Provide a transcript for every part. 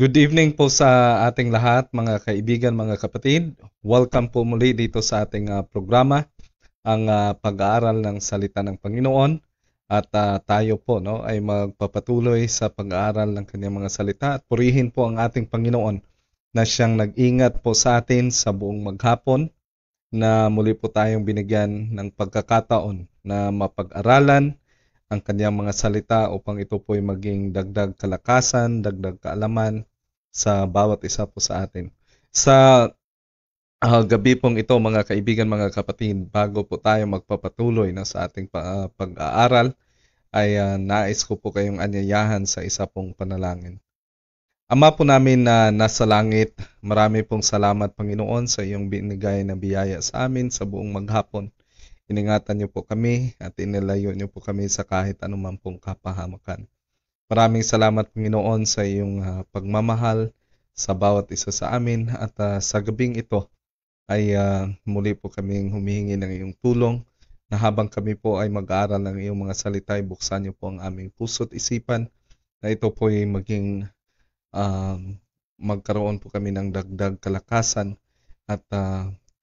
Good evening po sa ating lahat, mga kaibigan, mga kapatid. Welcome po muli dito sa ating programa, ang pag-aaral ng salita ng Panginoon. At tayo po ay magpapatuloy sa pag-aaral ng kanyang mga salita at purihin po ang ating Panginoon na siyang nag-ingat po sa atin sa buong maghapon, na muli po tayong binigyan ng pagkakataon na mapag-aralan ang kanyang mga salita upang ito po ay maging dagdag kalakasan, dagdag kaalaman sa bawat isa po sa atin. Sa gabi pong ito, mga kaibigan, mga kapatid, bago po tayo magpapatuloy sa ating pag-aaral, ay nais ko po kayong anyayahan sa isa pong panalangin. Ama po namin na nasa langit, marami pong salamat, Panginoon, sa iyong binigay na biyaya sa amin sa buong maghapon. Iningatan niyo po kami at inilayo niyo po kami sa kahit anuman pong kapahamakan. Maraming salamat, Panginoon, sa iyong pagmamahal sa bawat isa sa amin, at sa gabing ito ay muli po kaming humihingi ng iyong tulong na habang kami po ay mag-aaral ng iyong mga salita, ay buksan niyo po ang aming puso't isipan na ito po ay maging magkaroon po kami ng dagdag kalakasan, at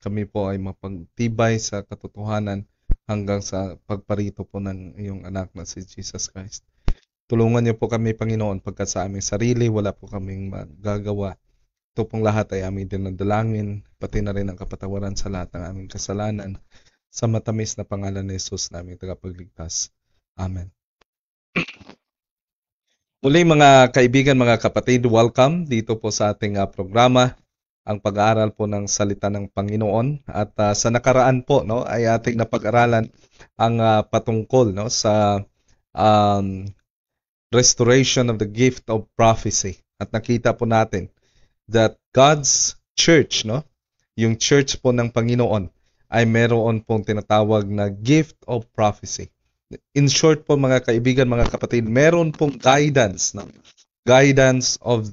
kami po ay mapagtibay sa katotohanan hanggang sa pagparito po ng iyong anak na si Jesus Christ. Tulungan niyo po kami, Panginoon, pagkat sa aming sarili wala po kaming magagawa. Ito pong lahat ay aming dinadalangin, pati na rin ang kapatawaran sa lahat ng aming kasalanan, sa matamis na pangalan ni Jesus na aming tagapagligtas. Amen. Muli, mga kaibigan, mga kapatid, welcome dito po sa ating programa, ang pag-aaral po ng salita ng Panginoon. At sa nakaraan po ay ating napag-aralan ang patungkol sa restoration of the gift of prophecy. At nakita po natin that God's church, yung church po ng Panginoon, ay meron pong tinatawag na gift of prophecy. In short po, mga kaibigan, mga kapatid, meron pong guidance, guidance of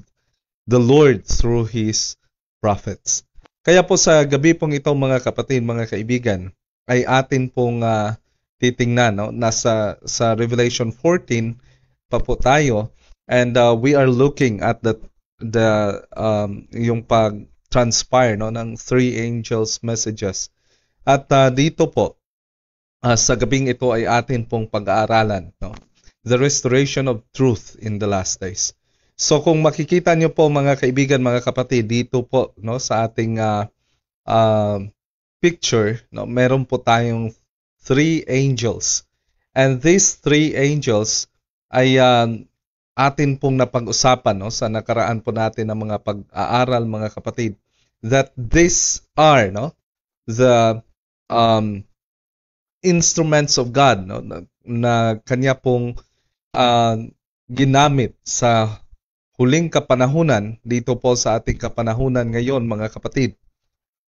the Lord through His prophets. Kaya po sa gabi pong ito, mga kapatid, mga kaibigan, ay atin pong titingnan, nasa sa Revelation 14 pa po tayo, and we are looking at yung pag-transpire ng three angels' messages. At dito po, sa gabing ito ay atin pong pag-aaralan, the restoration of truth in the last days. So kung makikita nyo po, mga kaibigan, mga kapatid, dito po sa ating picture, meron po tayong three angels. And these three angels ay atin pong napag-usapan sa nakaraan po natin ng mga pag-aaral, mga kapatid, that these are the instruments of God, na kanya pong ginamit sa huling kapanahunan, dito po sa ating kapanahunan ngayon, mga kapatid,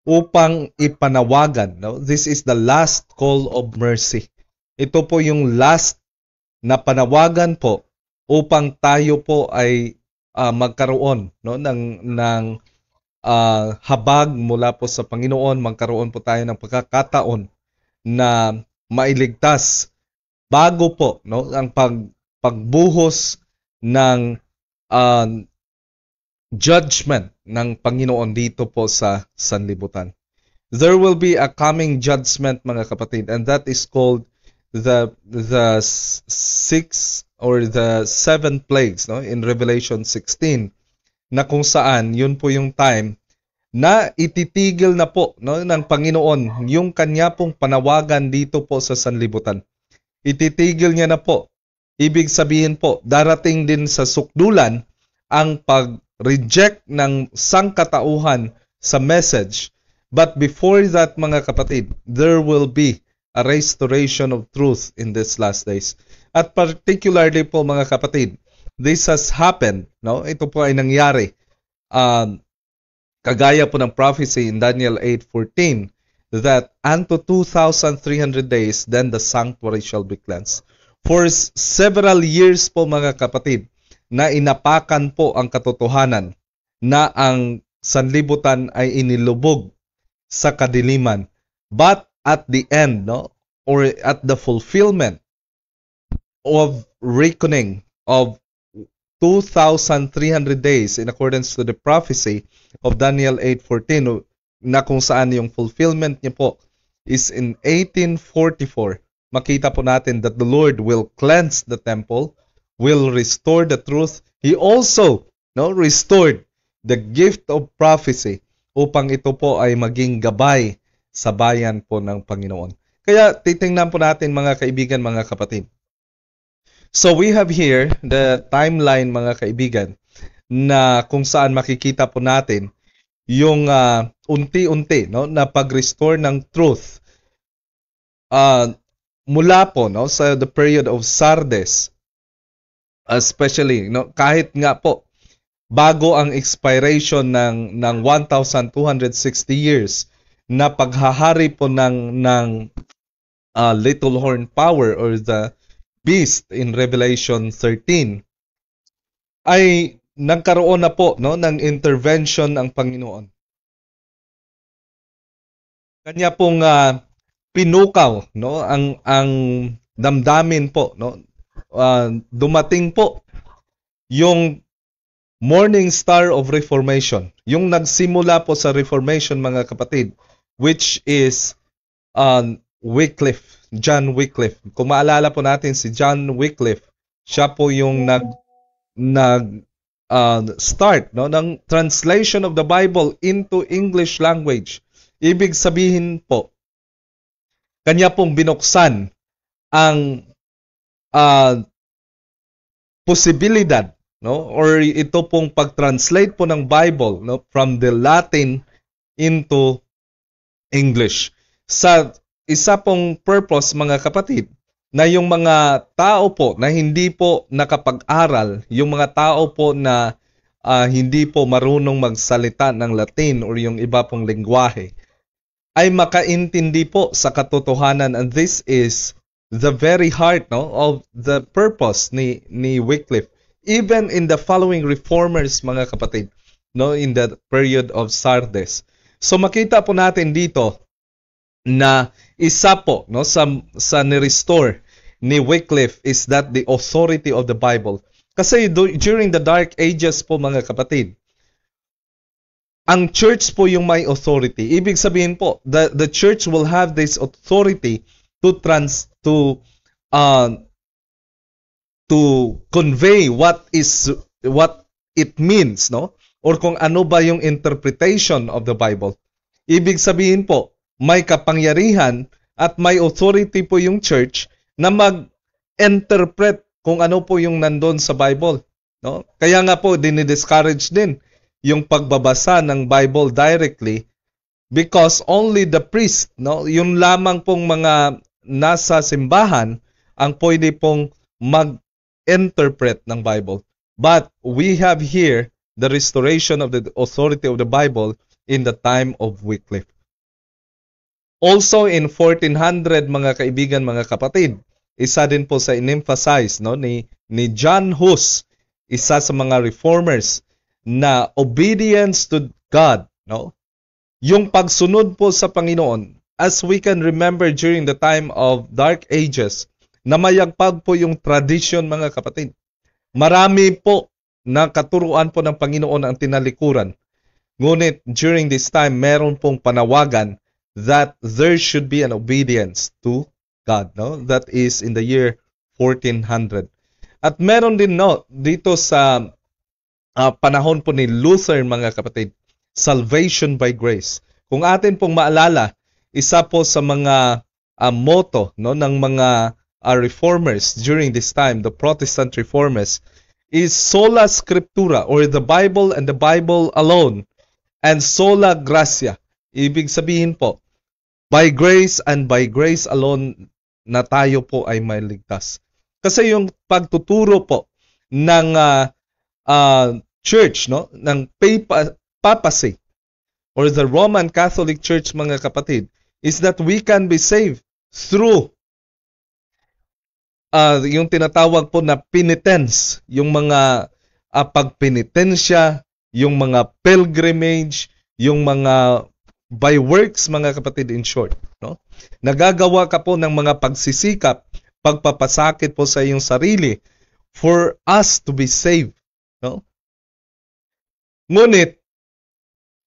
upang ipanawagan. This is the last call of mercy. Ito po yung last na panawagan po upang tayo po ay magkaroon ng habag mula po sa Panginoon, magkaroon po tayo ng pagkakataon na mailigtas bago po ang pagbuhos ng judgment ng Panginoon dito po sa sanlibutan. There will be a coming judgment, mga kapatid, and that is called the six or the seven plagues in Revelation 16, na kung saan yun po yung time na ititigil na po ng Panginoon yung kanya pong panawagan dito po sa sanlibutan. Ititigil niya na po. Ibig sabihin po, darating din sa sukdulan ang pag-reject ng sangkatauhan sa message. But before that, mga kapatid, there will be a restoration of truth in these last days. At particularly po, mga kapatid, this has happened, ito po ay nangyari, kagaya po ng prophecy in Daniel 8:14, that unto 2,300 days, then the sanctuary shall be cleansed. For several years po, mga kapatid, na inapakan po ang katotohanan na ang sanlibutan ay inilubog sa kadiliman. But at the end, or at the fulfillment of reckoning of 2,300 days in accordance to the prophecy of Daniel 8:14, na kung saan yung fulfillment niya po is in 1844. Makita po natin that the Lord will cleanse the temple, will restore the truth. He also restored the gift of prophecy upang ito po ay maging gabay sa bayan po ng Panginoon. Kaya titingnan po natin mga kaibigan, mga kapatid. So we have here the timeline mga kaibigan na kung saan makikita po natin yung unti-unti na pag-restore ng truth mula po sa the period of Sardes, especially kahit nga po bago ang expiration ng 1,260 years na paghahari po ng little horn power or the beast in Revelation 13, ay nagkaroon na po ng intervention ang Panginoon. Kanya pong pinukaw ang damdamin po, dumating po yung Morning Star of Reformation, yung nagsimula po sa Reformation mga kapatid, which is Wycliffe, John Wycliffe. Kung maalala po natin si John Wycliffe, siya po yung start ng translation of the Bible into English language. Ibig sabihin po, kanya pong binuksan ang posibilidad or ito pong pag-translate po ng Bible from the Latin into English. Sa isa pong purpose mga kapatid, na yung mga tao po na hindi po nakapag-aral, yung mga tao po na hindi po marunong magsalita ng Latin or yung iba pong lengguwahe, ay makaintindi po sa katotohanan, and this is the very heart of the purpose ni Wycliffe. Even in the following reformers mga kapatid, in the period of Sardes. So makita po natin dito na isa po sa ni-restore ni Wycliffe is that the authority of the Bible. Kasi during the Dark Ages po mga kapatid, ang church po yung may authority. Ibig sabihin po, the church will have this authority to convey what it means, or kung ano ba yung interpretation of the Bible. Ibig sabihin po, may kapangyarihan at may authority po yung church na mag-interpret kung ano po yung nandun sa Bible. Kaya nga po, dinidiscourage din yung pagbabasa ng Bible directly because only the priest, yung lamang pong mga nasa simbahan ang pwede pong mag-interpret ng Bible. But we have here the restoration of the authority of the Bible in the time of Wycliffe. Also in 1400 mga kaibigan, mga kapatid, isa din po sa in-emphasize ni John Hus, isa sa mga reformers, na obedience to God, yung pagsunod po sa Panginoon, as we can remember during the time of Dark Ages, na mayagpag po yung tradition mga kapatid. Marami po na katuruan po ng Panginoon ang tinalikuran. Ngunit during this time, meron pong panawagan that there should be an obedience to God. That is in the year 1400. At meron din dito sa panahon po ni Luther mga kapatid, salvation by grace. Kung atin pong maalala, isa po sa mga motto ng mga reformers during this time, the Protestant reformers, is sola scriptura, or the Bible and the Bible alone, and sola gratia. Ibig sabihin po, by grace and by grace alone na tayo po ay may ligtas. Kasi yung pagtuturo po ng church, ng papacy, or the Roman Catholic Church mga kapatid, is that we can be saved through yung tinatawag po na penitence, yung mga pagpenitensya, yung mga pilgrimage, yung mga by works mga kapatid, in short. Nagagawa ka po ng mga pagsisikap, pagpapasakit po sa iyong sarili for us to be saved. Ngunit,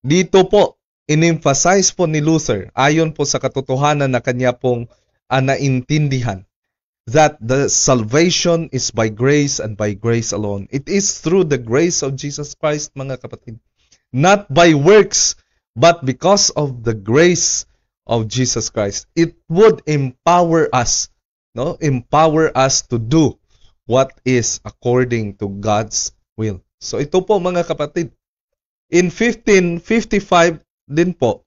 dito po, in-emphasize po ni Luther, ayon po sa katotohanan na kanya pong naintindihan, that the salvation is by grace and by grace alone. It is through the grace of Jesus Christ, mga kapatid. Not by works, but because of the grace of Jesus Christ. It would empower us, no? Empower us to do what is according to God's will. So ito po, mga kapatid, in 1555 din po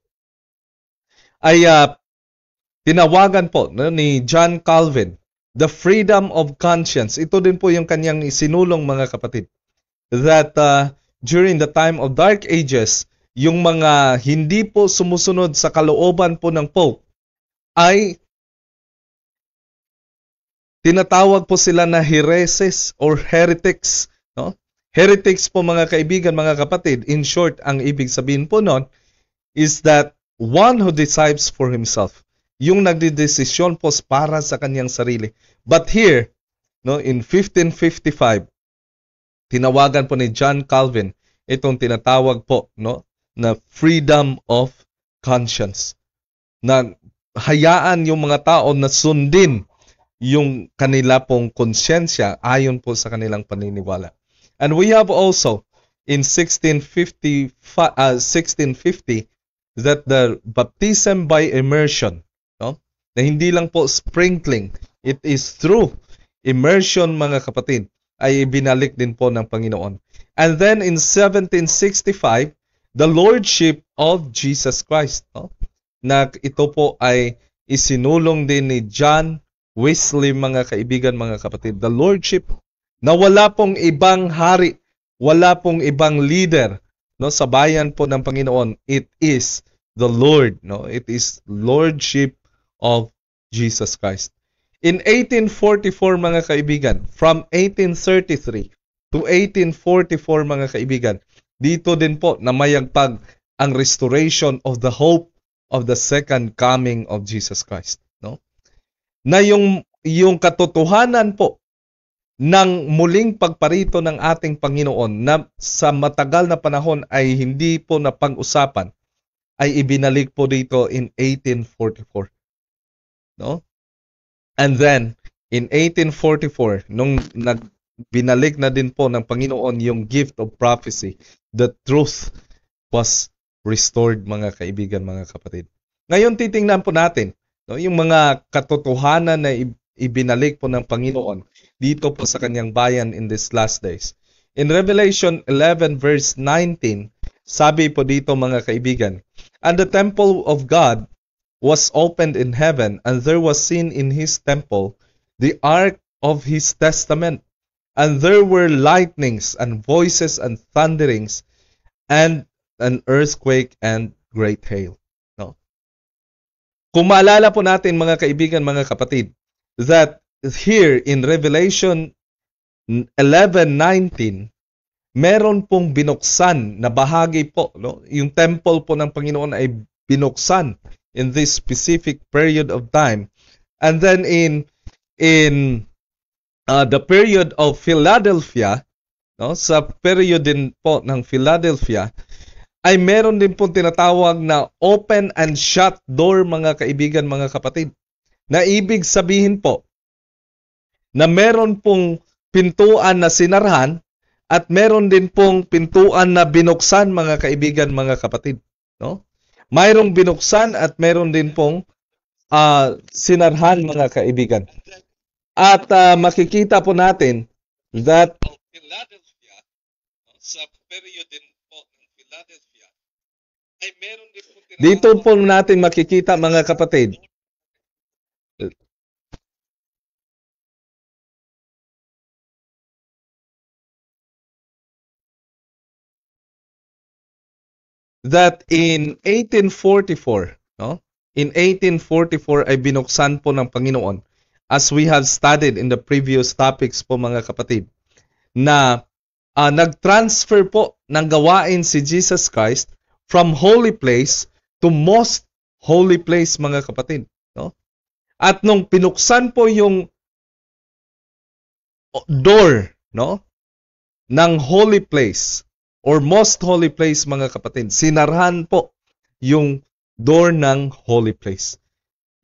ay tinawagan po, no, ni John Calvin the freedom of conscience. Ito din po yung kanyang isinulong, mga kapatid, that during the time of Dark Ages, yung mga hindi po sumusunod sa kalooban po ng Pope ay tinatawag po sila na hereses or heretics, no? Heretics po, mga kaibigan, mga kapatid, in short, ang ibig sabihin po nun is that one who decides for himself, yung nagdidesisyon po para sa kanyang sarili. But here, no, in 1555, tinawagan po ni John Calvin itong tinatawag po, no, na freedom of conscience. Na hayaan yung mga tao na sundin yung kanila pong konsyensya ayon po sa kanilang paniniwala. And we have also in 1650 that the baptism by immersion, no, na hindi lang po sprinkling, it is through immersion, mga kapatid, ay binalik din po ng Panginoon. And then in 1765, the Lordship of Jesus Christ, no, na ito po ay isinulong din ni John Wesley, mga kaibigan, mga kapatid. The Lordship, na wala pong ibang hari, wala pong ibang leader, no, sa bayan po ng Panginoon. It is the Lord, no? It is Lordship of Jesus Christ. In 1844, mga kaibigan, from 1833 to 1844, mga kaibigan, dito din po namayagpag ang restoration of the hope of the second coming of Jesus Christ, no? Na yung katotohanan po ng muling pagparito ng ating Panginoon na sa matagal na panahon ay hindi po napag-usapan, ay ibinalik po dito in 1844, no? And then in 1844, nung binalik na din po ng Panginoon yung gift of prophecy, the truth was restored, mga kaibigan, mga kapatid. Ngayon titingnan po natin, no, yung mga katotohanan na ibinalik po ng Panginoon dito po sa kanyang bayan in these last days. In Revelation 11 verse 19, sabi po dito, mga kaibigan, and the temple of God was opened in heaven, and there was seen in his temple the ark of his testament, and there were lightnings and voices and thunderings and an earthquake and great hail. No? Kung maalala po natin, mga kaibigan, mga kapatid, that here in Revelation 11:19, meron pong binuksan na bahagi po, no? Yung temple po ng Panginoon ay binuksan in this specific period of time. And then in the period of Philadelphia, no, sa period din po ng Philadelphia, ay meron din po tinatawag na open and shut door, mga kaibigan, mga kapatid. Na ibig sabihin po na meron pong pintuan na sinarhan at meron din pong pintuan na binuksan, mga kaibigan, mga kapatid, no? Mayroong binuksan at meron din pong sinarhan, mga kaibigan. At makikita po natin that Philadelphia, sa period din po ng Philadelphia, ay meron din po dito po natin makikita, mga kapatid, that in 1844, no? In 1844 ay binuksan po ng Panginoon, as we have studied in the previous topics po, mga kapatid, na nag-transfer po ng gawain si Jesus Christ from holy place to most holy place, mga kapatid, no? At nung pinuksan po yung door, no, ng holy place, or most holy place, mga kapatid. Sinarahan po yung door ng holy place.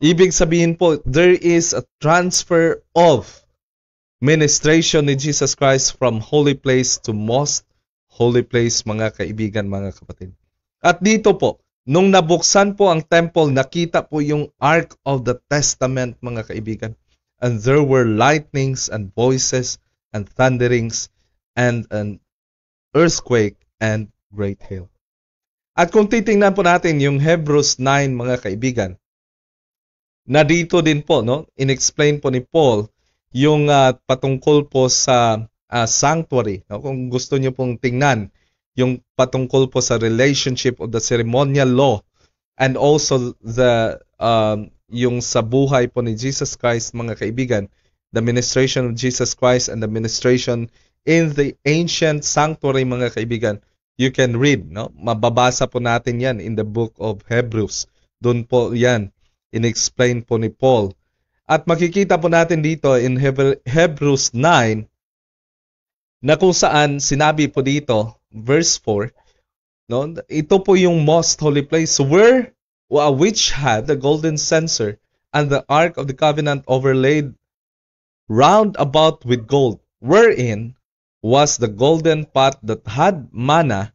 Ibig sabihin po, there is a transfer of ministration ni Jesus Christ from holy place to most holy place, mga kaibigan, mga kapatid. At dito po, nung nabuksan po ang temple, nakita po yung Ark of the Testament, mga kaibigan. And there were lightnings and voices and thunderings and an earthquake and great hail. At kung titingnan po natin yung Hebrews 9, mga kaibigan, na dito din po, no, inexplain po ni Paul yung patungkol po sa sanctuary. No? Kung gusto niyo pong tingnan yung patungkol po sa relationship of the ceremonial law and also the yung sa buhay po ni Jesus Christ, mga kaibigan, the ministration of Jesus Christ and the ministration in the ancient sanctuary, mga kaibigan, you can read, no? Mababasa po natin yan in the book of Hebrews. Doon po yan, in-explain po ni Paul. At makikita po natin dito in Hebrews 9, na kung saan sinabi po dito, verse 4, no? Ito po yung most holy place where which had the golden censer and the ark of the covenant overlaid round about with gold, wherein was the golden pot that had manna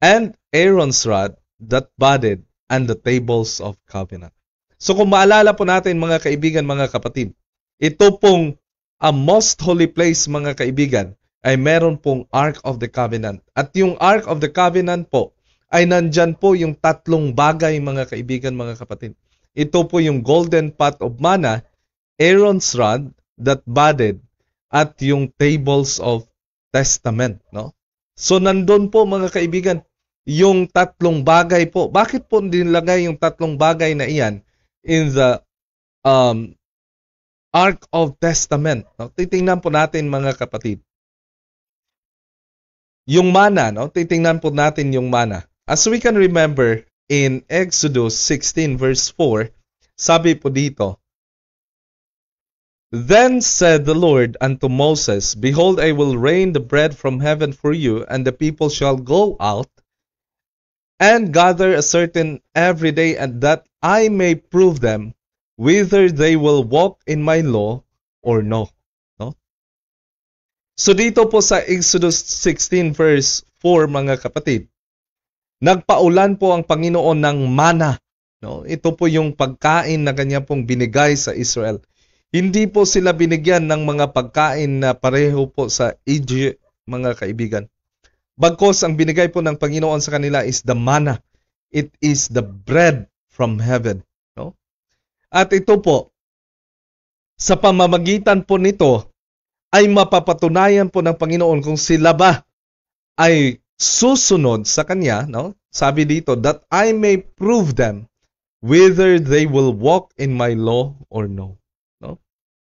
and Aaron's rod that budded and the tables of covenant. So kung maalala po natin, mga kaibigan, mga kapatid, ito pong a most holy place, mga kaibigan, ay meron pong Ark of the Covenant. At yung Ark of the Covenant po ay nandyan po yung tatlong bagay, mga kaibigan, mga kapatid. Ito po yung golden pot of manna, Aaron's rod that budded, at yung tables of testament, no? So nandun po, mga kaibigan, yung tatlong bagay po. Bakit po nilagay yung tatlong bagay na iyan in the Ark of Testament? No? Titingnan po natin, mga kapatid. Yung manna, no? Titingnan po natin yung manna. As we can remember in Exodus 16 verse 4, sabi po dito, Then said the Lord unto Moses, Behold, I will rain the bread from heaven for you, and the people shall go out and gather a certain every day, and that I may prove them whether they will walk in my law or no. No? So dito po sa Exodus 16 verse 4, mga kapatid, nagpaulan po ang Panginoon ng manna. No? Ito po yung pagkain na kanya pong binigay sa Israel. Hindi po sila binigyan ng mga pagkain na pareho po sa Egypt, mga kaibigan. Bagkos ang binigay po ng Panginoon sa kanila is the manna. It is the bread from heaven. No? At ito po, sa pamamagitan po nito, ay mapapatunayan po ng Panginoon kung sila ba ay susunod sa Kanya. No? Sabi dito, that I may prove them whether they will walk in my law or no. No?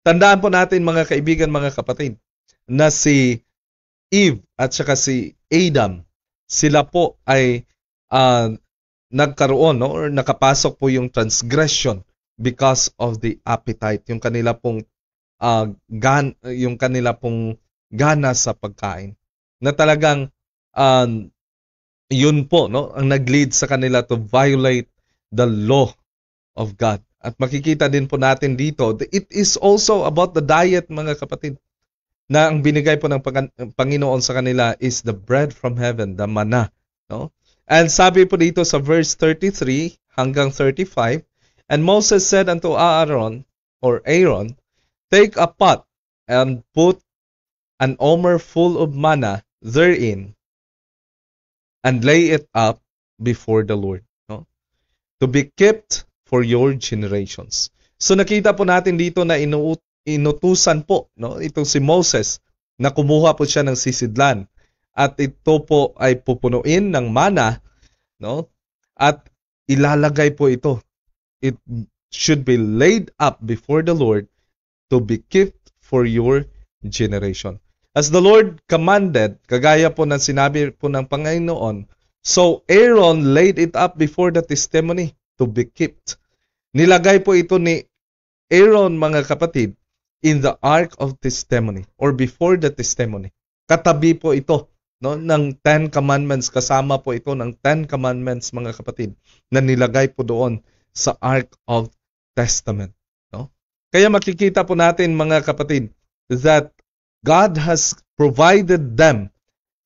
Tandaan po natin, mga kaibigan, mga kapatid, na si Eve at saka si Adam, sila po ay nagkaroon, no, or nakapasok po yung transgression because of the appetite, yung kanila pong gana sa pagkain, na talagang yun po, no, ang nag-lead sa kanila to violate the law of God. At makikita din po natin dito, it is also about the diet, mga kapatid, na ang binigay po ng Panginoon sa kanila is the bread from heaven, the manna. No? And sabi po dito sa verse 33 hanggang 35, And Moses said unto Aaron, Take a pot and put an omer full of manna therein, and lay it up before the Lord, no? To be kept for your generations. So nakita po natin dito na inutusan po, no, itong si Moses, na kumuha po siya ng sisidlan, at ito po ay pupunuin ng manna, no, at ilalagay po ito. It should be laid up before the Lord to be kept for your generation. As the Lord commanded, kagaya po ng sinabi po ng Panginoon, so Aaron laid it up before the testimony to be kept. Nilagay po ito ni Aaron, mga kapatid, in the ark of testimony or before the testimony. Katabi po ito no, ng Ten Commandments. Kasama po ito ng Ten Commandments, mga kapatid, na nilagay po doon sa Ark of Testament. No? Kaya makikita po natin, mga kapatid, that God has provided them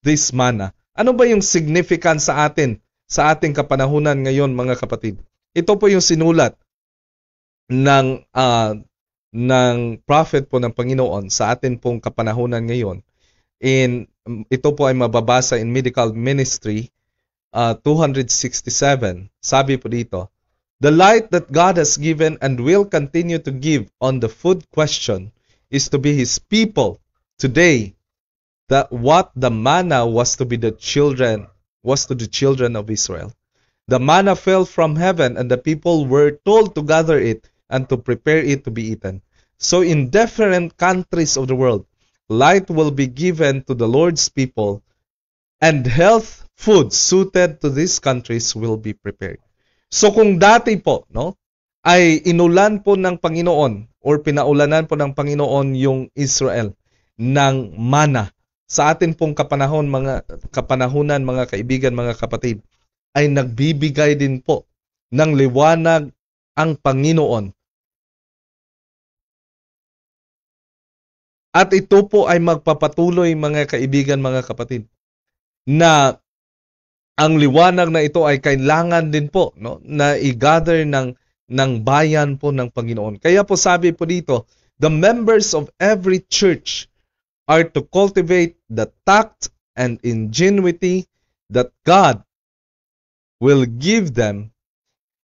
this manna. Ano ba yung significance sa atin, sa ating kapanahunan ngayon, mga kapatid? Ito po yung sinulat ng prophet po ng Panginoon sa atin pong kapanahunan ngayon. Ito po ay mababasa in Medical Ministry 267. Sabi po dito, "The light that God has given and will continue to give on the food question is to be His people today, that what the manna was to the children of Israel. The manna fell from heaven, and the people were told to gather it and to prepare it to be eaten. So in different countries of the world, light will be given to the Lord's people, and health food suited to these countries will be prepared." So kung dati po, no, ay inulan po ng Panginoon or pinaulanan po ng Panginoon yung Israel ng manna, sa atin pong kapanahunan, mga kaibigan, mga kapatid, ay nagbibigay din po ng liwanag ang Panginoon. At ito po ay magpapatuloy, mga kaibigan, mga kapatid, na ang liwanag na ito ay kailangan din po, no, na i-gather ng bayan po ng Panginoon. Kaya po sabi po dito, the members of every church are to cultivate the tact and ingenuity that God will give them.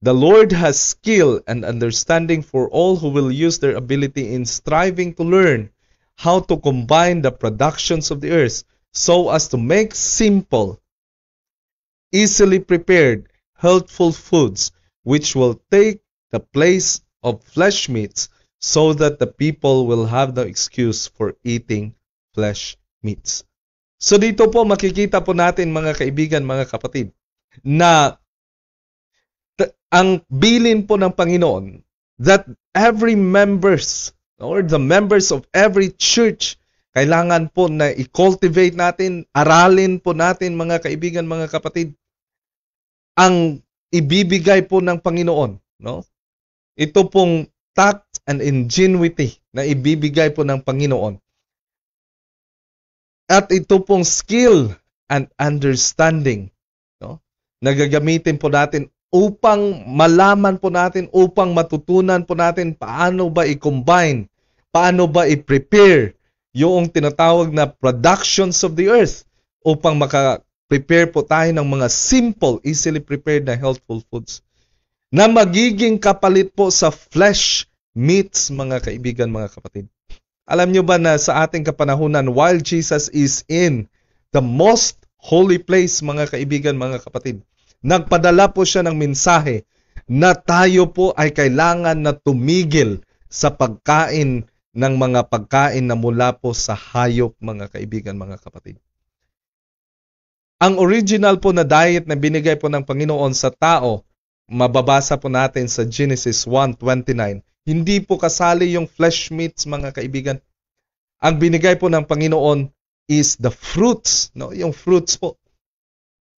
The Lord has skill and understanding for all who will use their ability in striving to learn how to combine the productions of the earth so as to make simple, easily prepared, healthful foods which will take the place of flesh meats, so that the people will have no excuse for eating flesh meats. So dito po makikita po natin, mga kaibigan, mga kapatid, na ang bilin po ng Panginoon that every members or the members of every church, kailangan po na i-cultivate natin, aralin po natin, mga kaibigan, mga kapatid, ang ibibigay po ng Panginoon, no? Ito pong tact and ingenuity na ibibigay po ng Panginoon. At ito pong skill and understanding, no, na gagamitin po natin upang malaman po natin, upang matutunan po natin paano ba i-combine, paano ba i-prepare yung tinatawag na productions of the earth upang maka-prepare po tayo ng mga simple, easily prepared na healthful foods na magiging kapalit po sa flesh meats, mga kaibigan, mga kapatid. Alam nyo ba na sa ating kapanahunan, while Jesus is in the most holy place, mga kaibigan, mga kapatid, nagpadala po siya ng mensahe na tayo po ay kailangan na tumigil sa pagkain ng mga pagkain na mula po sa hayop, mga kaibigan, mga kapatid. Ang original po na diet na binigay po ng Panginoon sa tao, mababasa po natin sa Genesis 1:29. Hindi po kasali yung flesh meats, mga kaibigan. Ang binigay po ng Panginoon is the fruits, no? Yung fruits po.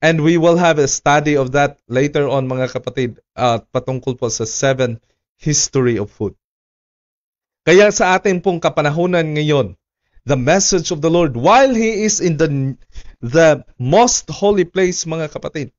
And we will have a study of that later on, mga kapatid, patungkol po sa 7 history of food. Kaya sa atin pong kapanahunan ngayon, the message of the Lord, while He is in the most holy place, mga kapatid,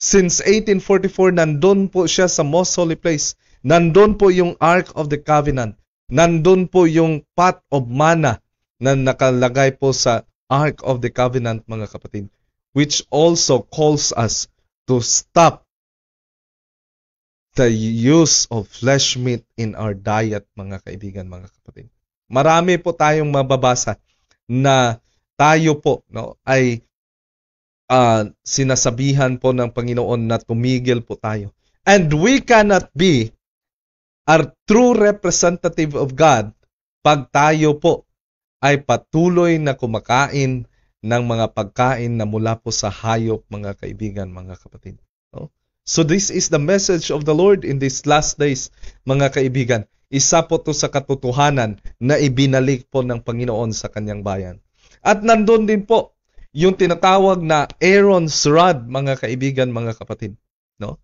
since 1844, nandun po siya sa most holy place. Nandun po yung Ark of the Covenant. Nandun po yung pot of manna na nakalagay po sa Ark of the Covenant, mga kapatid, which also calls us to stop the use of flesh meat in our diet, mga kaibigan, mga kapatid. Marami po tayong mababasa na tayo po, no, ay sinasabihan po ng Panginoon na tumigil po tayo. And we cannot be a true representative of God pag tayo po ay patuloy na kumakain ng mga pagkain na mula po sa hayop, mga kaibigan, mga kapatid. No? So this is the message of the Lord in these last days, mga kaibigan. Isa po to sa katotohanan na ibinalik po ng Panginoon sa kanyang bayan. At nandun din po yung tinatawag na Aaron's Rod, mga kaibigan, mga kapatid, no?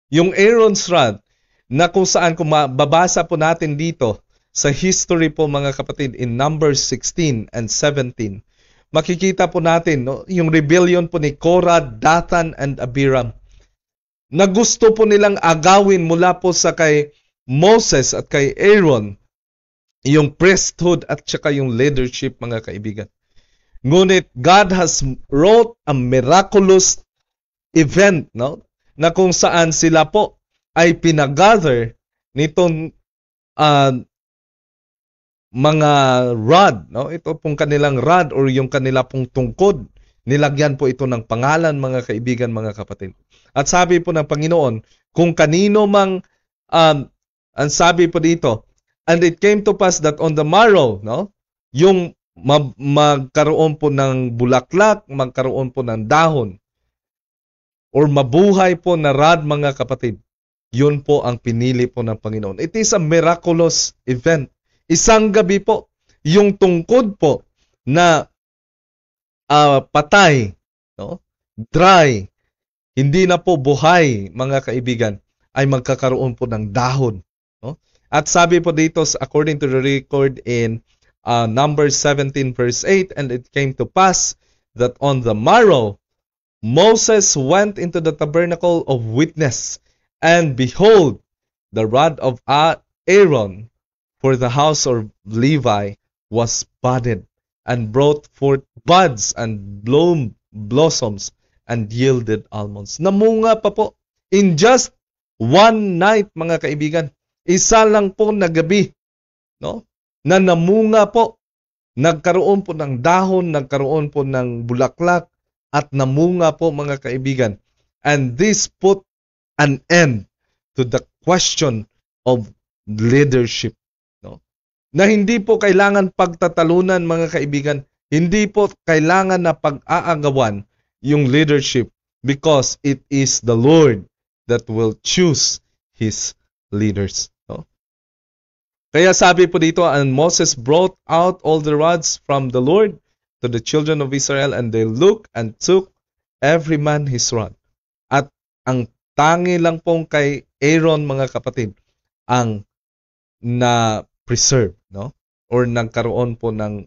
Yung Aaron's Rod na kung saan kung mababasa po natin dito sa history po, mga kapatid, in Numbers 16 and 17, makikita po natin, no, yung rebellion po ni Korah, Dathan, and Abiram na gusto po nilang agawin mula po sa kay Moses at kay Aaron yung priesthood at saka yung leadership, mga kaibigan. Ngunit God has wrought a miraculous event, no, na kung saan sila po ay pinagather nitong mga rod, no? Ito pong kanilang rod or yung kanila pong tungkod. Nilagyan po ito ng pangalan, mga kaibigan, mga kapatid. At sabi po ng Panginoon, kung kanino mang, ang sabi po dito, and it came to pass that on the morrow, no, yung magkaroon po ng bulaklak, magkaroon po ng dahon, or mabuhay po na rod, mga kapatid, yun po ang pinili po ng Panginoon. It is a miraculous event. Isang gabi po, yung tungkod po na patay, no, dry, hindi na po buhay, mga kaibigan, ay magkakaroon po ng dahon. No? At sabi po dito, according to the record in Numbers 17 verse 8, and it came to pass that on the morrow, Moses went into the tabernacle of witness, and behold, the rod of Aaron for the house of Levi was budded, and brought forth buds and blossoms, and yielded almonds. Namunga pa po in just one night, mga kaibigan. Isa lang po na gabi, no? Na namunga po. Nagkaroon po ng dahon, nagkaroon po ng bulaklak, at namunga po, mga kaibigan. And this put an end to the question of leadership, no? Na hindi po kailangan pagtatalunan, mga kaibigan. Hindi po kailangan na pag-aagawan yung leadership, because it is the Lord that will choose His leaders. No? Kaya sabi po dito, and Moses brought out all the rods from the Lord to the children of Israel, and they looked and took every man his rod. At ang tangi lang pong kay Aaron, mga kapatid, ang na-preserve, no? Or nagkaroon po ng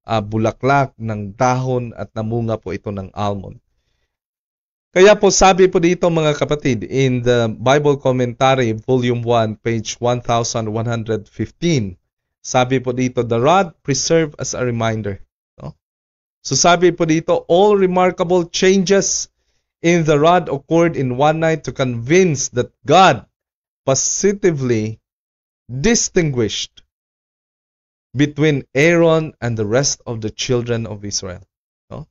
bulaklak, ng dahon, at namunga po ito ng almond. Kaya po sabi po dito, mga kapatid, in the Bible Commentary, Volume 1, page 1115, sabi po dito, the rod preserved as a reminder. No? So sabi po dito, all remarkable changes in the rod occurred in one night to convince that God positively distinguished between Aaron and the rest of the children of Israel. No?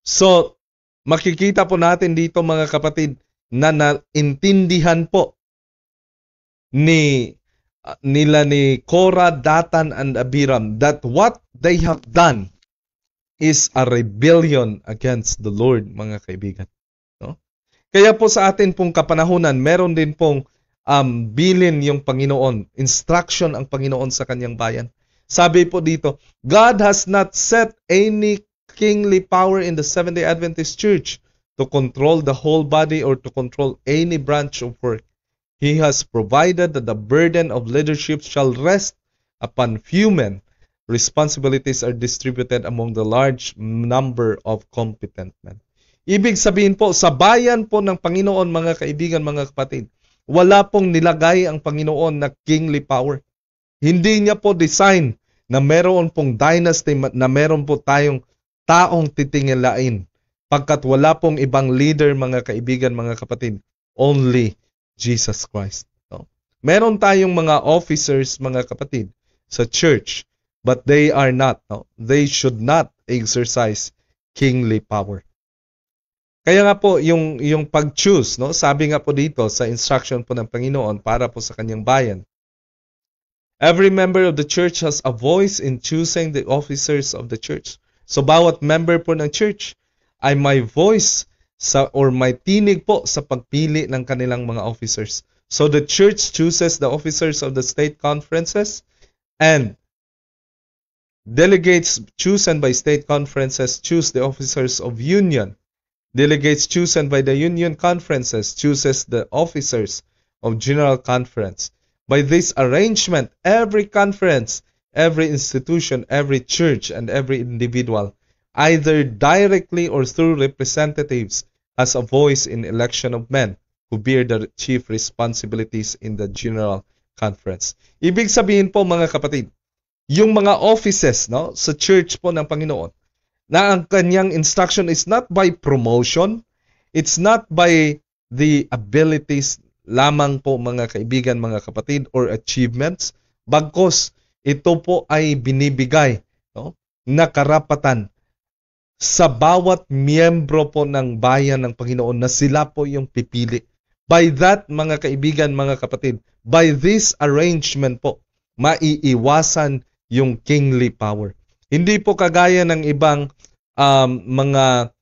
So, makikita po natin dito, mga kapatid, na naintindihan po nila ni Korah, Dathan, and Abiram that what they have done is a rebellion against the Lord, mga kaibigan. No? Kaya po sa atin pong kapanahunan, meron din pong bilin yung Panginoon, instruction ang Panginoon sa kanyang bayan. Sabi po dito, God has not set any kingly power in the Seventh-day Adventist Church to control the whole body or to control any branch of work. He has provided that the burden of leadership shall rest upon few men. Responsibilities are distributed among the large number of competent men. Ibig sabihin po, sa bayan po ng Panginoon, mga kaibigan, mga kapatid, wala pong nilagay ang Panginoon na kingly power. Hindi niya po design na meron pong dynasty, na meron po tayong taong titingilain. Pagkat wala pong ibang leader, mga kaibigan, mga kapatid. Only Jesus Christ. No? Meron tayong mga officers, mga kapatid, sa church. But they are not. No? They should not exercise kingly power. Kaya nga po, yung pag-choose, no? Sabi nga po dito sa instruction po ng Panginoon para po sa kanyang bayan. Every member of the church has a voice in choosing the officers of the church. So bawat member po ng church ay may voice or may tinig po sa pagpili ng kanilang mga officers. So the church chooses the officers of the state conferences, and Delegates chosen by state conferences choose the officers of union. Delegates chosen by the union conferences chooses the officers of general conference. By this arrangement, every conference, every institution, every church, and every individual, either directly or through representatives, has a voice in election of men who bear the chief responsibilities in the general conference. Ibig sabihin po mga kapatid, yung mga offices no sa church po ng Panginoon, na ang kanyang instruction is not by promotion, it's not by the abilities lamang po mga kaibigan, mga kapatid, or achievements, bagkus ito po ay binibigay no, na karapatan sa bawat miyembro po ng bayan ng Panginoon na sila po yung pipili. By that, mga kaibigan, mga kapatid, by this arrangement po, maiiwasan yung kingly power. Hindi po kagaya ng ibang mga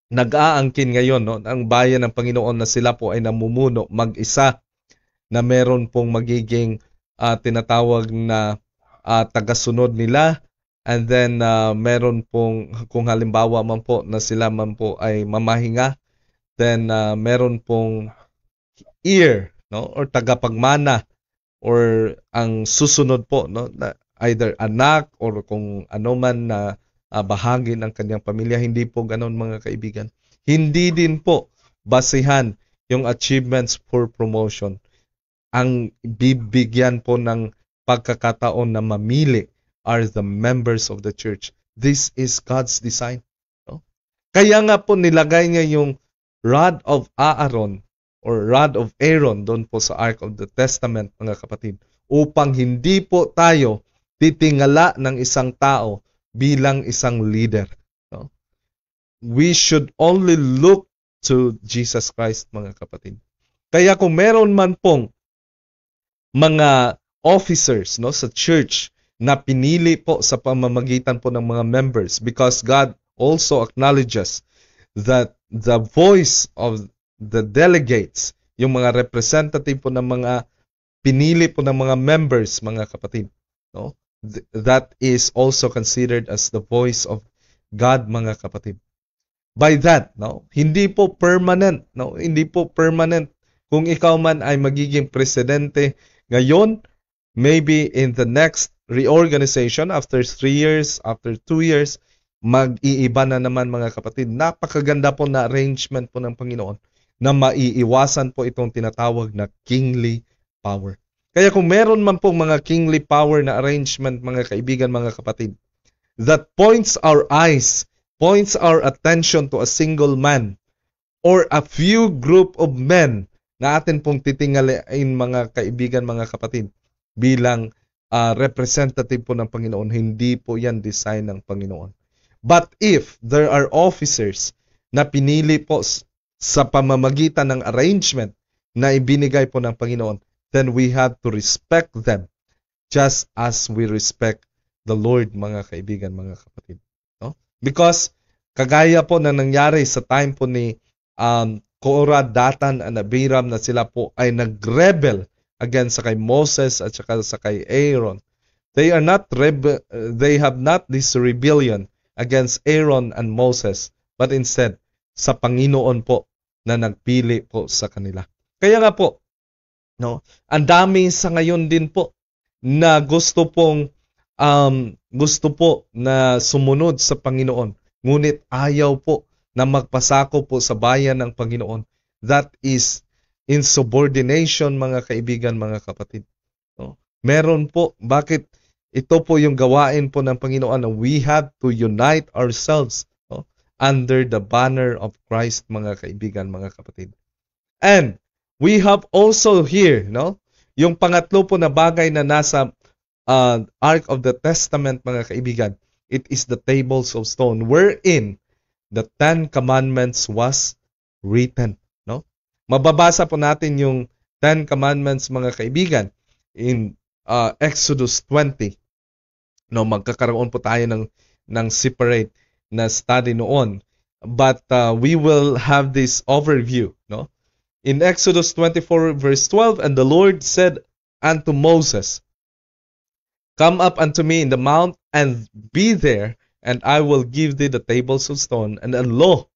nag-aangkin ngayon, no, ang bayan ng Panginoon na sila po ay namumuno mag-isa, na meron pong magiging tinatawag na tagasunod nila, and then meron pong, kung halimbawa man po na sila man po ay mamahinga, then meron pong ear, no, or tagapagmana, or ang susunod po, no, na either anak or kung ano man na bahagi ng kanyang pamilya. Hindi po ganon mga kaibigan. Hindi din po basihan yung achievements for promotion. Ang bibigyan po ng pagkakataon na mamili are the members of the church. This is God's design. No? Kaya nga po nilagay niya yung rod of Aaron or rod of Aaron doon po sa Ark of the Testament, mga kapatid, upang hindi po tayo titingala ng isang tao bilang isang leader. No? We should only look to Jesus Christ, mga kapatid. Kaya kung meron man pong mga officers no sa church na pinili po sa pamamagitan po ng mga members, because God also acknowledges that the voice of the delegates, yung mga representative po ng mga pinili po ng mga members, mga kapatid, no? That is also considered as the voice of God, mga kapatid. By that, no, hindi po permanent, no, hindi po permanent kung ikaw man ay magiging presidente ngayon, maybe in the next reorganization after 3 years, after 2 years, mag-iiba na naman, mga kapatid. Napakaganda po na arrangement po ng Panginoon na maiiwasan po itong tinatawag na kingly power. Kaya kung meron man pong mga kingly power na arrangement, mga kaibigan, mga kapatid, that points our eyes, points our attention to a single man or a few group of men na atin pong titingalain, mga kaibigan, mga kapatid, bilang representative po ng Panginoon, hindi po yan design ng Panginoon. But if there are officers na pinili po sa pamamagitan ng arrangement na ibinigay po ng Panginoon, then we have to respect them just as we respect the Lord, mga kaibigan, mga kapatid. No? Because kagaya po na nangyari sa time po ni Korah, Datan, and Abiram, na sila po ay nag-rebel against sa kay Moses at saka sa kay Aaron. They have not this rebellion against Aaron and Moses, but instead sa Panginoon po na nagpili po sa kanila. Kaya nga po, no, ang dami sa ngayon din po na gusto po na sumunod sa Panginoon, ngunit ayaw po na magpasako po sa bayan ng Panginoon. That is insubordination, mga kaibigan, mga kapatid. No? Meron po, bakit ito po yung gawain po ng Panginoon na we have to unite ourselves, no, under the banner of Christ, mga kaibigan, mga kapatid. And we have also here, no, yung pangatlo po na bagay na nasa Ark of the Testament, mga kaibigan. It is the tables of stone wherein the 10 Commandments was written. No? Mababasa po natin yung 10 Commandments, mga kaibigan, in Exodus 20. No, magkakaroon po tayo ng separate na study noon. But we will have this overview. No? In Exodus 24 verse 12, and the Lord said unto Moses, Come up unto me in the mount, and be there, and I will give thee the tables of stone, and a law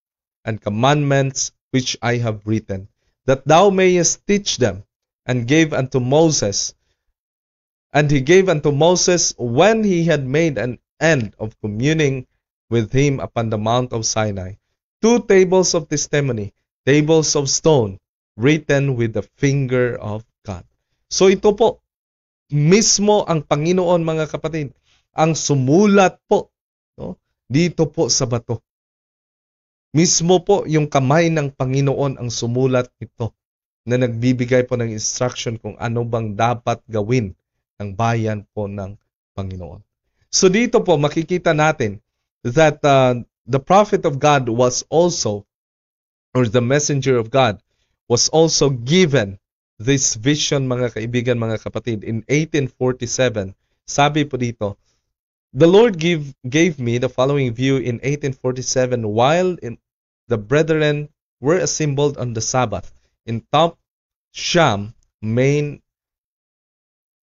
and commandments which I have written, that thou mayest teach them. And gave unto Moses, and he gave unto Moses when he had made an end of communing with him upon the mount of Sinai, 2 tables of testimony, tables of stone, written with the finger of God. So ito po, mismo ang Panginoon, mga kapatid, ang sumulat po, no, dito po sa bato. Mismo po yung kamay ng Panginoon ang sumulat ito na nagbibigay po ng instruction kung ano bang dapat gawin ng bayan po ng Panginoon. So dito po makikita natin that the prophet of God was also, or the messenger of God, was also given this vision, mga kaibigan, mga kapatid. In 1847, sabi po dito, the Lord gave me the following view in 1847 while the brethren were assembled on the Sabbath in Top Sham, Maine.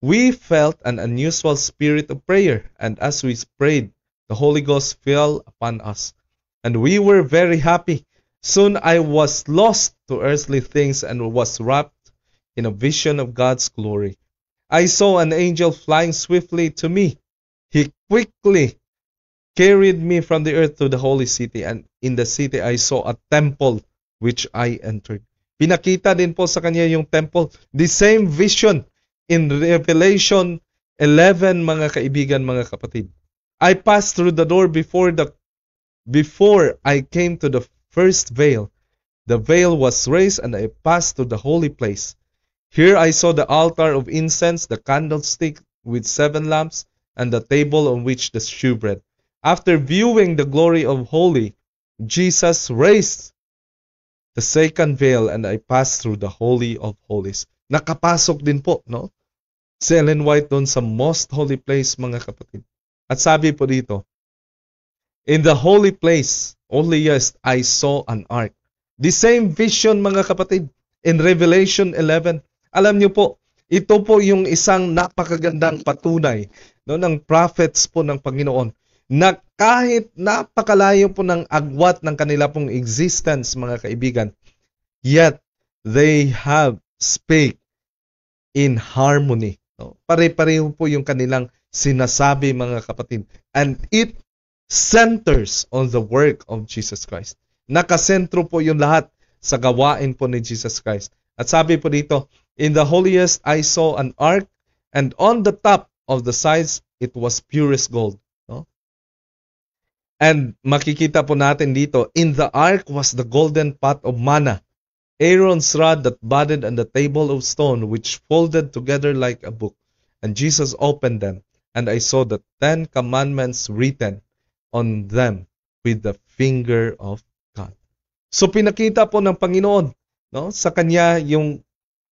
We felt an unusual spirit of prayer, and as we prayed, the Holy Ghost fell upon us, and we were very happy. Soon I was lost to earthly things and was wrapped in a vision of God's glory. I saw an angel flying swiftly to me. He quickly carried me from the earth to the holy city, and in the city I saw a temple which I entered. Pinakita din po sa kanya yung temple. The same vision in Revelation 11, mga kaibigan, mga kapatid. I passed through the door before I came to the first veil. The veil was raised, and I passed to the holy place. Here I saw the altar of incense, the candlestick with 7 lamps, and the table on which the shewbread. After viewing the glory of holy, Jesus raised the second veil, and I passed through the Holy of Holies. Nakapasok din po, no? Si Ellen White doon sa most holy place, mga kapatid. At sabi po dito, in the holy place, holiest, I saw an ark. The same vision, mga kapatid, in Revelation 11. Alam niyo po, ito po yung isang napakagandang patunay, no, ng prophets po ng Panginoon, na kahit napakalayo po ng agwat ng kanila pong existence, mga kaibigan, yet they have spake in harmony. No? Pare-pareho po yung kanilang sinasabi, mga kapatid. And it centers on the work of Jesus Christ. Nakasentro po yung lahat sa gawain po ni Jesus Christ. At sabi po dito, in the holiest I saw an ark, and on the top of the sides it was purest gold. No? And makikita po natin dito, in the ark was the golden pot of manna, Aaron's rod that budded, and the table of stone which folded together like a book. And Jesus opened them, and I saw the 10 commandments written on them with the finger of God. So pinakita po ng Panginoon, no, sa kanya yung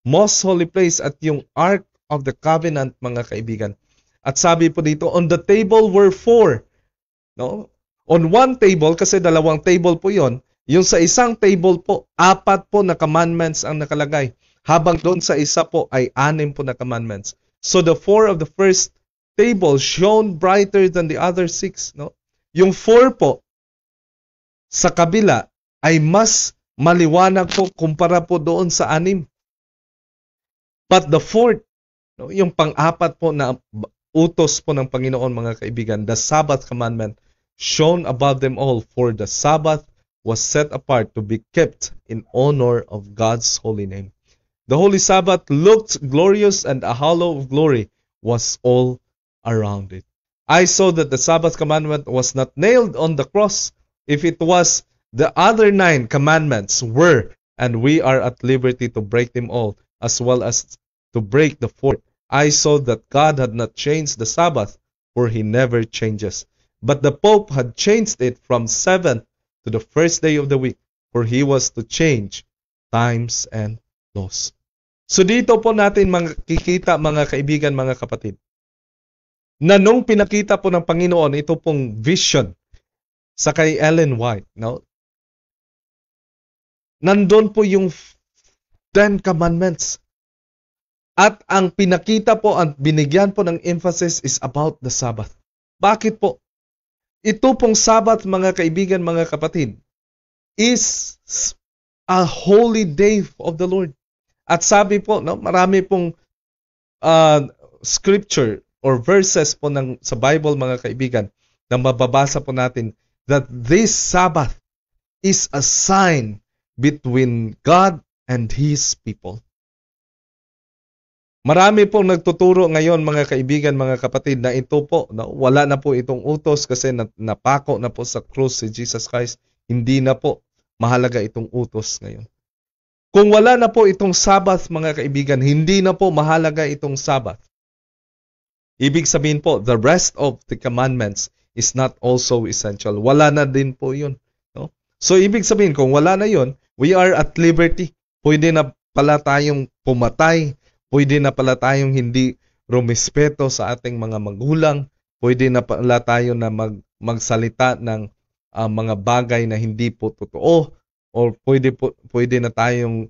most holy place at yung Ark of the Covenant, mga kaibigan. At sabi po dito, on the table were 4. No? On one table, kasi dalawang table po yon, yung sa isang table po, 4 po na commandments ang nakalagay. Habang doon sa isa po ay 6 po na commandments. So the 4 of the first table shone brighter than the other 6. No? Yung 4 po sa kabila ay mas maliwanag po kumpara po doon sa 6. But the 4th, no, yung pang-4 po na utos po ng Panginoon, mga kaibigan, the Sabbath commandment, shone above them all, for the Sabbath was set apart to be kept in honor of God's holy name. The holy Sabbath looked glorious, and a halo of glory was all around it. I saw that the Sabbath commandment was not nailed on the cross. If it was, the other 9 commandments were, and we are at liberty to break them all, as well as to break the 4th. I saw that God had not changed the Sabbath, for He never changes. But the Pope had changed it from 7th to the first day of the week, for he was to change times and laws. So dito po natin makikita, mga kaibigan, mga kapatid, na nung pinakita po ng Panginoon ito pong vision sa kay Ellen White, no? Nandun po yung 10 commandments. At ang pinakita po, at binigyan po ng emphasis is about the Sabbath. Bakit po? Ito pong Sabbath, mga kaibigan, mga kapatid, is a holy day of the Lord. At sabi po, no, marami pong scripture or verses po sa Bible, mga kaibigan, na mababasa po natin that this Sabbath is a sign between God and His people. Marami pong nagtuturo ngayon, mga kaibigan, mga kapatid, na ito po, no, wala na po itong utos kasi napako na po sa krus si Jesus Christ. Hindi na po mahalaga itong utos ngayon. Kung wala na po itong Sabbath, mga kaibigan, hindi na po mahalaga itong Sabbath. Ibig sabihin po, the rest of the commandments is not also essential. Wala na din po yun. No? So, ibig sabihin, kung wala na yun, we are at liberty. Pwede na pala tayong pumatay. Pwede na pala tayong hindi rumispeto sa ating mga magulang. Pwede na pala tayo na magsalita ng mga bagay na hindi po totoo. Or pwede na tayong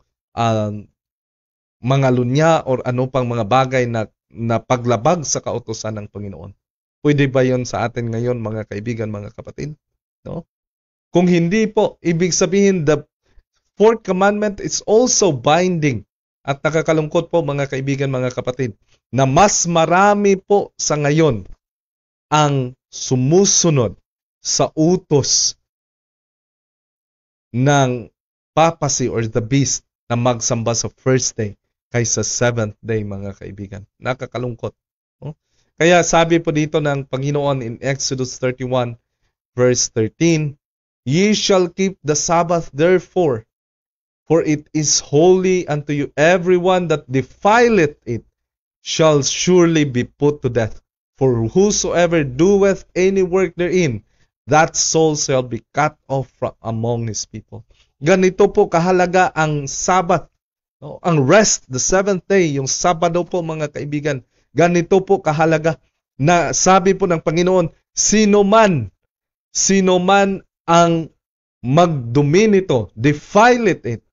mga lunya or ano pang mga bagay na paglabag sa kautusan ng Panginoon. Pwede ba yon sa atin ngayon, mga kaibigan, mga kapatid? No? Kung hindi po, ibig sabihin the fourth commandment is also binding. At nakakalungkot po, mga kaibigan, mga kapatid, na mas marami po sa ngayon ang sumusunod sa utos ng papacy or the beast na magsamba sa first day kaysa seventh day, mga kaibigan. Nakakalungkot. No? Kaya sabi po dito ng Panginoon in Exodus 31 verse 13, "Ye shall keep the Sabbath therefore, for it is holy unto you. Everyone that defileth it shall surely be put to death. For whosoever doeth any work therein, that soul shall be cut off from among his people." Ganito po kahalaga ang Sabbath. No? Ang rest, the seventh day, yung Sabado po, mga kaibigan. Ganito po kahalaga na sabi po ng Panginoon, sino man ang magdumi nito, defile it,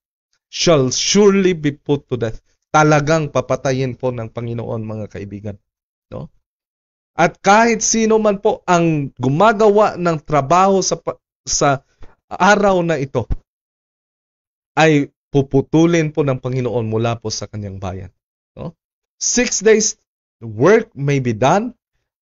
shall surely be put to death. Talagang papatayin po ng Panginoon, mga kaibigan. No? At kahit sino man po ang gumagawa ng trabaho sa araw na ito, ay puputulin po ng Panginoon mula po sa kanyang bayan. No? 6 days work may be done,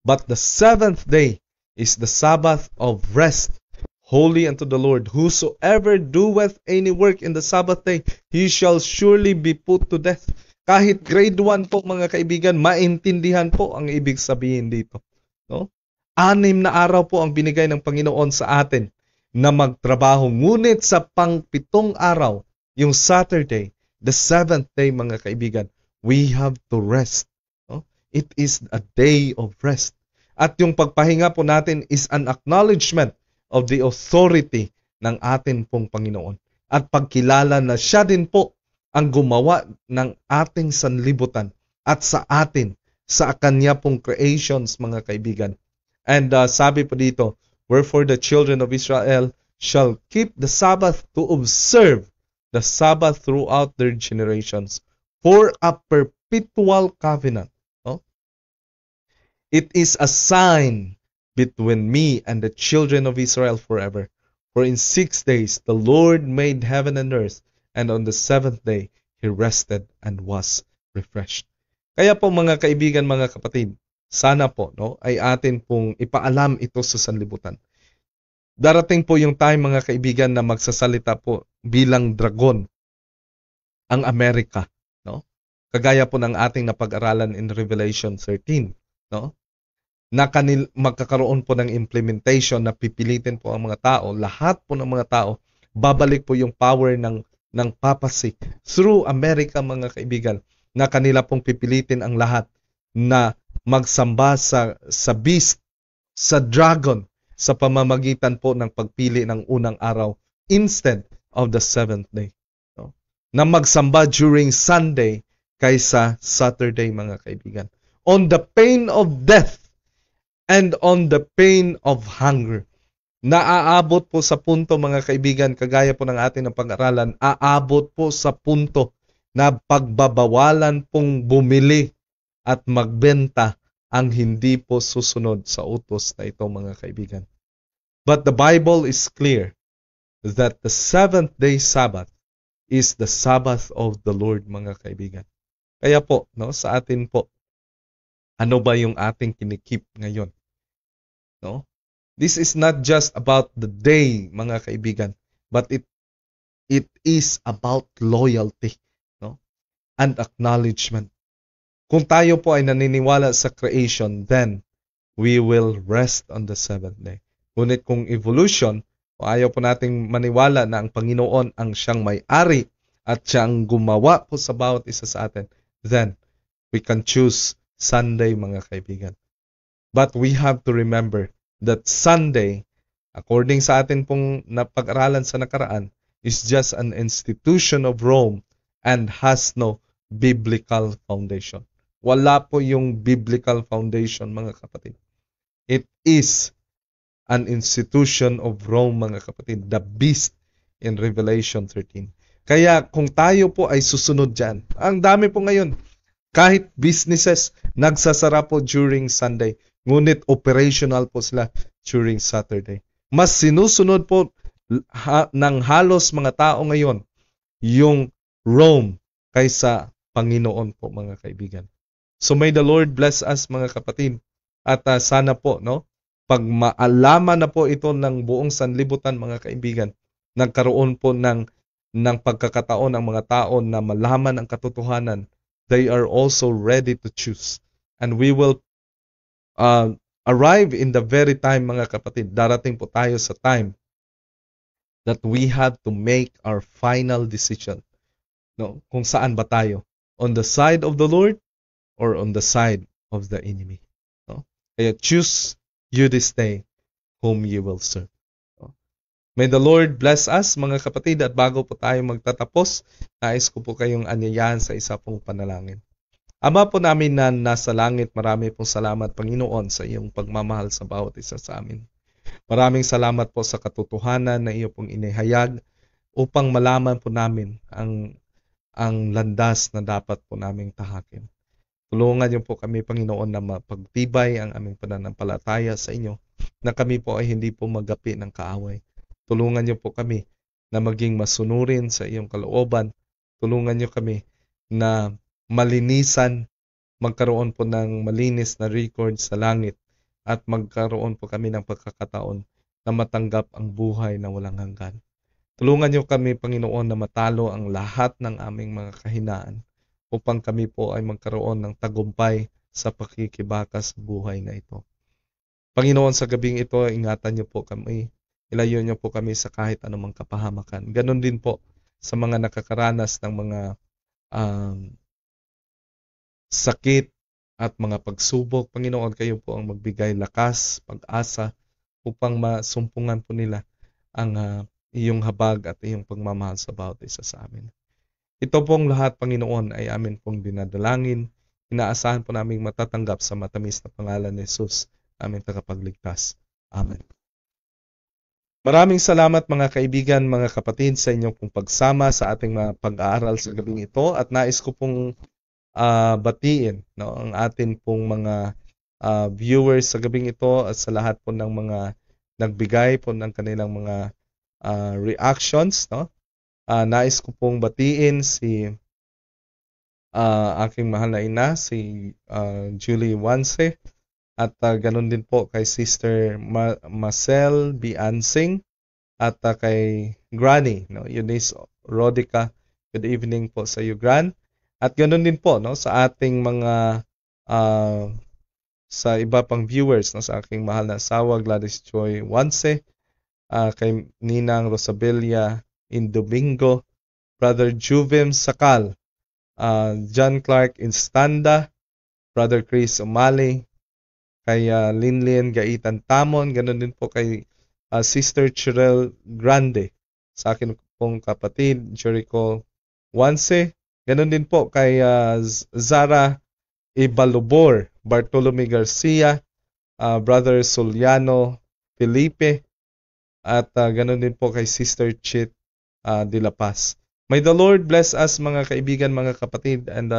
but the seventh day is the Sabbath of rest, holy unto the Lord. Whosoever doeth any work in the Sabbath day, he shall surely be put to death. Kahit grade 1 po, mga kaibigan, maintindihan po ang ibig sabihin dito. No? 6 na araw po ang binigay ng Panginoon sa atin na magtrabaho. Ngunit sa pang-7 araw, yung Saturday, the seventh day, mga kaibigan, we have to rest. No? It is a day of rest. At yung pagpahinga po natin is an acknowledgement of the authority ng atin pong Panginoon. At pagkilala na siya din po ang gumawa ng ating sanlibutan at sa atin, sa kanya pong creations, mga kaibigan. And sabi po dito, wherefore the children of Israel shall keep the Sabbath to observe the Sabbath throughout their generations for a perpetual covenant. No? It is a sign between me and the children of Israel forever. For in 6 days the Lord made heaven and earth, and on the seventh day He rested and was refreshed. Kaya po, mga kaibigan, mga kapatid, sana po, no, ay atin pong ipaalam ito sa sanlibutan. Darating po yung time, mga kaibigan, na magsasalita po bilang dragon ang Amerika. No? Kagaya po ng ating napag-aralan in Revelation 13. No? Na magkakaroon po ng implementation na pipilitin po ang mga tao, lahat po ng mga tao, babalik po yung power ng papacy through America, mga kaibigan, na kanila pong pipilitin ang lahat na magsamba sa beast, sa dragon, sa pamamagitan po ng pagpili ng unang araw instead of the seventh day. No? Na magsamba during Sunday kaysa Saturday, mga kaibigan. On the pain of death and on the pain of hunger. Naaabot po sa punto, mga kaibigan, kagaya po ng ating pag-aralan, aabot po sa punto na pagbabawalan pong bumili at magbenta ang hindi po susunod sa utos na ito, mga kaibigan. But the Bible is clear that the seventh day Sabbath is the Sabbath of the Lord, mga kaibigan. Kaya po, no, sa atin po, ano ba yung ating kinikip ngayon? No? This is not just about the day, mga kaibigan, but it is about loyalty, no? And acknowledgement. Kung tayo po ay naniniwala sa creation, then we will rest on the seventh day. Ngunit kung evolution, o ayaw po nating maniwala na ang Panginoon ang siyang may-ari at siyang gumawa po sa bawat isa sa atin, then we can choose Sunday, mga kaibigan. But we have to remember that Sunday, according sa atin pong napag-aralan sa nakaraan, is just an institution of Rome and has no biblical foundation. Wala po yung biblical foundation, mga kapatid. It is an institution of Rome, mga kapatid, the beast in Revelation 13. Kaya kung tayo po ay susunod dyan, ang dami po ngayon, kahit businesses, nagsasara po during Sunday, ngunit operational po sila during Saturday. Mas sinusunod po ng halos mga tao ngayon yung Rome kaysa Panginoon po, mga kaibigan. So may the Lord bless us, mga kapatid. At sana po, no, pag maalaman na po ito ng buong sanlibutan, mga kaibigan, nagkaroon po ng pagkakataon ang mga tao na malaman ang katotohanan, they are also ready to choose. And we will arrive in the very time, mga kapatid, darating po tayo sa time that we have to make our final decision. No? Kung saan ba tayo? On the side of the Lord or on the side of the enemy? No? Kaya choose you this day whom you will serve. No? May the Lord bless us, mga kapatid, at bago po tayo magtatapos, nais ko po kayong anyayahan sa isa pong panalangin. Ama po namin na nasa langit, marami pong salamat, Panginoon, sa iyong pagmamahal sa bawat isa sa amin. Maraming salamat po sa katotohanan na iyo pong inihayag upang malaman po namin ang landas na dapat po naming tahakin. Tulungan niyo po kami, Panginoon, na mapagtibay ang aming pananampalataya sa inyo, na kami po ay hindi po magapi ng kaaway. Tulungan niyo po kami na maging masunurin sa iyong kalooban. Tulungan niyo kami na malinisan, magkaroon po ng malinis na record sa langit, at magkaroon po kami ng pagkakataon na matanggap ang buhay na walang hanggan. Tulungan niyo kami, Panginoon, na matalo ang lahat ng aming mga kahinaan upang kami po ay magkaroon ng tagumpay sa pakikibaka sa buhay na ito. Panginoon, sa gabing ito, ingatan niyo po kami. Ilayo niyo po kami sa kahit anumang kapahamakan. Ganon din po sa mga nakakaranas ng mga sakit at mga pagsubok. Panginoon, kayo po ang magbigay lakas, pag-asa upang masumpungan po nila ang iyong habag at iyong pagmamahal sa bawat isa sa amin. Ito pong lahat, Panginoon, ay amin pong dinadalangin. Inaasahan po namin matatanggap sa matamis na pangalan ni Jesus, aming tagapagligtas. Amen. Maraming salamat, mga kaibigan, mga kapatid, sa inyong pong pagsama sa ating mga pag-aaral sa gabing ito, at nais ko pong batiin, no, ang atin pong mga viewers sa gabing ito at sa lahat po ng mga nagbigay po ng kanilang mga reactions, no. Nais ko pong batiin si aking mahal na ina, si Julie Wanse, at ganun din po kay Sister Marcel B. Ansing, at kay Granny, no, Eunice Rodica. Good evening po sa iyo, Gran. At ganoon din po, no, sa ating mga sa iba pang viewers, no, sa aking mahal na asawa Gladys Joy Wanse, kay Ninang Rosabilia Indomingo, Brother Juvim Sakal, John Clark Instando, Brother Chris Umali, kay Linlin Gaitan Tamon, ganoon din po kay Sister Chirel Grande, sa akin pong kapatid Jericho Wanse. Ganon din po kay Zara Ibalubor, Bartolome Garcia, Brother Soliano Felipe, at ganon din po kay Sister Chit de la Paz. May the Lord bless us mga kaibigan, mga kapatid, and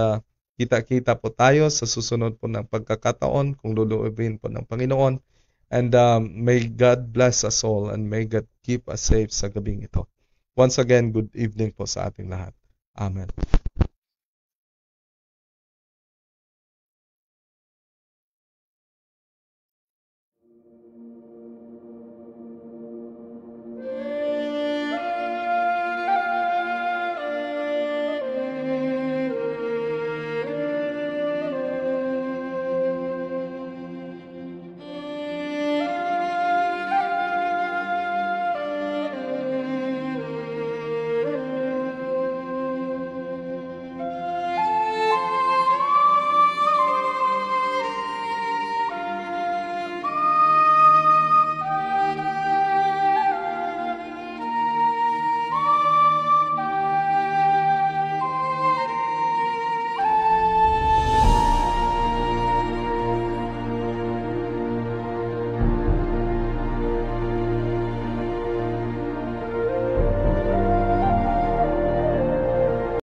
kita-kita po tayo sa susunod po ng pagkakataon kung luluubin po ng Panginoon. And may God bless us all and may God keep us safe sa gabing ito. Once again, good evening po sa ating lahat. Amen.